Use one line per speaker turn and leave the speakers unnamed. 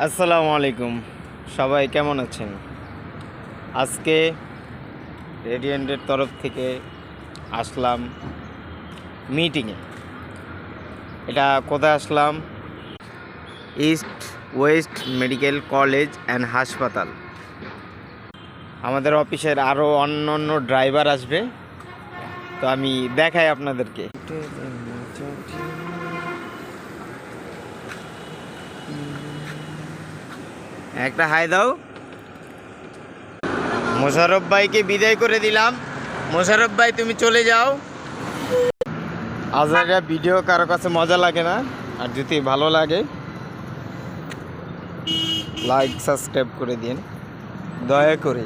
আসসালামু আলাইকুম, সবাই কেমন আছেন? আজকে রেডিয়েন্টের তরফ থেকে আসলাম মিটিংয়ে। এটা কোথায় আসলাম? East West Medical College and হাসপাতাল। আমাদের অফিসের আরও অন্য ড্রাইভার আসবে, তো আমি দেখাই আপনাদেরকে। একটা হাই দাও। মোশাররফ ভাইকে বিদায় করে দিলাম। মোশাররফ ভাই, তুমি চলে যাও। আজকের ভিডিও কারো কাছে মজা লাগে না, আর যদি ভালো লাগে লাইক সাবস্ক্রাইব করে দিন দয়া করে।